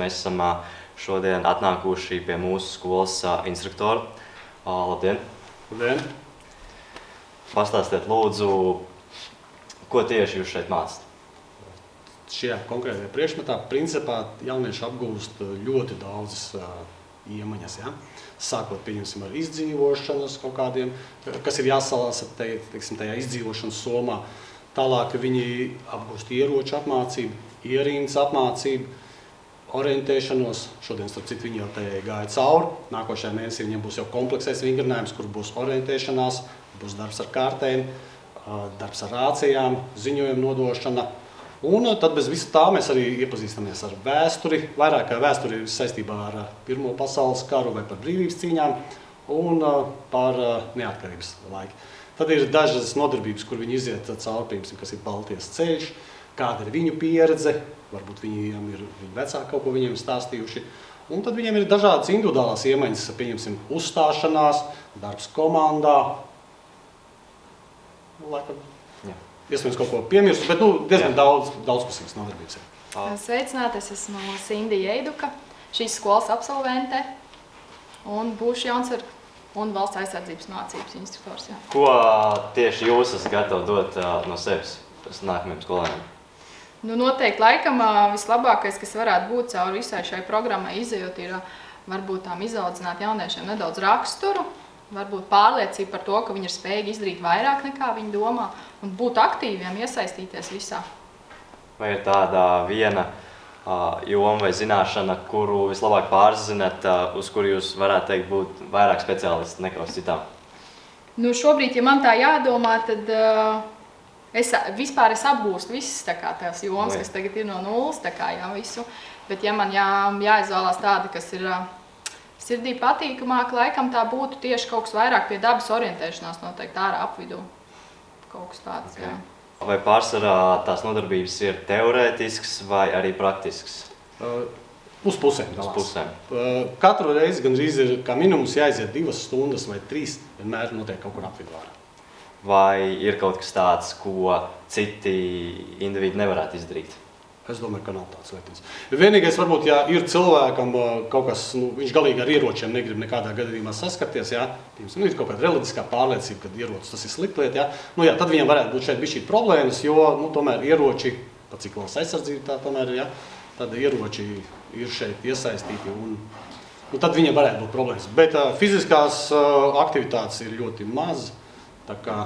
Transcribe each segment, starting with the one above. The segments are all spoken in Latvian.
Mēs esam šodien atnākuši pie mūsu skolas instruktora. Labdien! Labdien! Pastāstiet lūdzu, ko tieši jūs šeit mācāt? Šajā konkrētajā priekšmetā principā jaunieši apgūst ļoti daudzas iemaņas. Ja? Sākot, pieņemsim, ar izdzīvošanas kaut kādiem, kas ir jāsalasa tajā izdzīvošanas somā. Tālāk viņi apgūst ieroču apmācību, ierīnas apmācību, orientēšanos. Šodien, starp citu, viņi jau tajā gāja cauri. Nākošajā mēnesī viņiem būs jau kompleksais vingrinājums, kur būs orientēšanās, būs darbs ar kārtēm, darbs ar rācijām, ziņojumu nodošana. Un tad bez visa tā mēs arī iepazīstamies ar vēsturi. Vairāk kā vēsturi ir saistībā ar Pirmo pasaules karu vai par brīvības cīņām un par neatkarības laiku. Tad ir dažas nodarbības, kur viņi iziet cauri, piemēram, kas ir Baltijas ceļš, kāda ir viņu pieredze, varbūt viņiem ir viņu vecāki kaut ko viņiem stāstījuši. Un tad viņiem ir dažādas individuālās iemaņas, pieņemsim, uzstāšanās, darbs komandā. Laikam, iespējams kaut ko piemirstu, bet diezgan daudzpusīgas nodarbības ir. Sveicināti, es esmu Sindija Eiduka, šīs skolas absolvente un būšu jaunsargu un valsts aizsardzības mācības instruktors. Jā. Ko tieši jūs esat gatavi dot no sevis nākamajiem skolēniem? Noteikti laikam vislabākais, kas varētu būt cauri visai šai programmai izejot, ir varbūt izaudzināt jauniešiem nedaudz raksturu, varbūt pārliecība par to, ka viņi ir spējīgi izdarīt vairāk nekā viņi domā un būt aktīviem, iesaistīties visā. Vai ir tāda viena joma vai zināšana, kuru vislabāk pārzināt, uz kuru jūs varētu teikt būt vairāk speciālisti nekā uz citām? Šobrīd, ja man tā jādomā, tad es apgūstu visas tās jomas, kas tagad ir no nulles, visu. Bet ja man jāizvēlās tāda, kas ir sirdī patīkamāk, laikam tā būtu tieši kaut kas vairāk pie dabas orientēšanās, noteikti ārā apvidū. Kaut kas tāds, jā. Vai pārsvarā tās nodarbības ir teorētisks vai arī praktisks? Uz pusēm dalās. Katru reizi gandrīz ir kā minimums jāiziet 2 stundas vai 3, vienmēr notiek kaut kur apvidū ārā. Vai ir kaut kas tāds, ko citi individi nevarētu izdarīt? Es domāju, ka nav tāds lietas. Vienīgais varbūt, ja ir cilvēkam kaut kas, viņš galīgi ar ieročiem negrib nekādā gadījumā saskarties, jā, ir kaut kāda reliģiskā pārliecība, ka ierocis tas ir slikta lieta, jā. Tad viņam varētu būt šeit bišķīt problēmas, jo, tomēr ieroči, pat cik valsts aizsardzība tā tomēr ir, jā, tad ieroči ir šeit iesaistīti un tad viņam varētu būt problēmas. Bet fiziskās aktivitātes ir ļoti maz, tā kā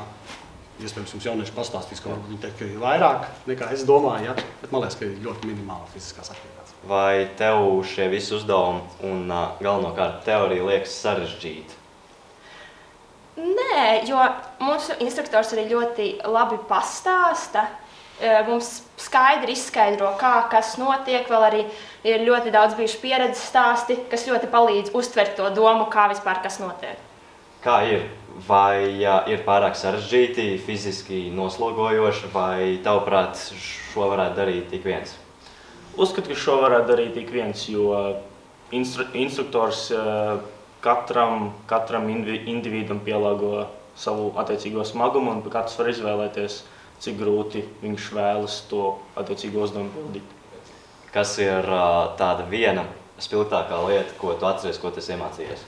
iespējams, jums jaunieši pastāstīs, ka varbūt viņi teikt, ka ir vairāk nekā es domāju, ja? Bet man liekas, ka ir ļoti minimāla fiziskās aktivitātes. Vai tev šie visi uzdevumi un galvenokārt teorija liekas sarežģīti? Nē, jo mūsu instruktors arī ļoti labi pastāsta. Mums skaidri izskaidro, kas notiek, vēl arī ir ļoti daudz bijuši pieredzes stāsti, kas ļoti palīdz uztvert to domu, kā vispār kas notiek. Kā ir? Vai ir pārāk sarežģīti, fiziski noslogojoši, vai tavuprāt šo varētu darīt ik viens? Uzskatu, ka šo varētu darīt ik viens, jo instruktors katram individam pielāgo savu attiecīgo smagumu, un katrs var izvēlēties, cik grūti viņš vēlas to attiecīgo uzdevumu pildīt. Kas ir tāda viena spilgtākā lieta, ko tu atceries, ko tu esi iemācījies?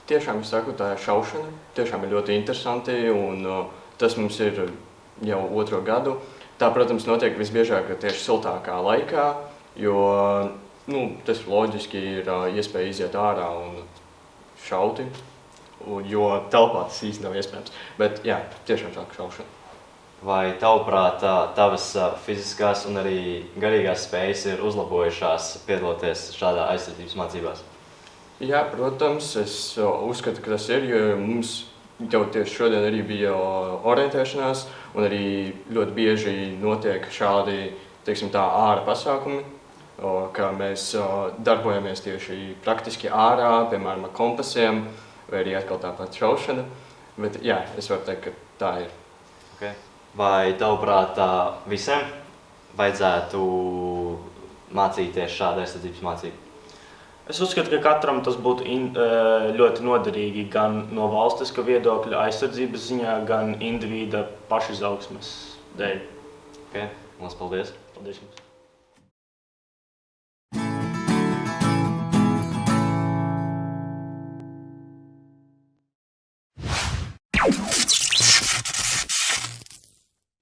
Tiešām, es saku, tā ir šaušana. Tiešām ir ļoti interesanti, un tas mums ir jau 2. gadu. Tā, protams, notiek visbiežāk tieši siltākā laikā, jo tas loģiski ir iespēja iziet ārā un šauti, jo telpā tas īsti nav iespējams. Bet jā, tiešām sāk šaušana. Vai tavuprāt tavas fiziskās un arī garīgās spējas ir uzlabojušās piedaloties šādā aizsardzības mācībās? Jā, protams, es uzskatu, ka tas ir, jo mums jau tieši šodien arī bija orientēšanās, un arī ļoti bieži notiek šādi, teiksim tā, ārā pasākumi, kā mēs darbojamies tieši praktiski ārā, piemēram, ar kompasiem, vai arī atkal tāpat šaušana. Bet jā, es varu teikt, ka tā ir. Okay. Vai tavuprāt visiem vajadzētu mācīties šādu aizsardzības mācību? Es uzskatu, ka katram tas būtu ļoti noderīgi gan no valstiska viedokļa aizsardzības ziņā, gan individa pašizaugsmes dēļ. Okay. Paldies! Paldies jums!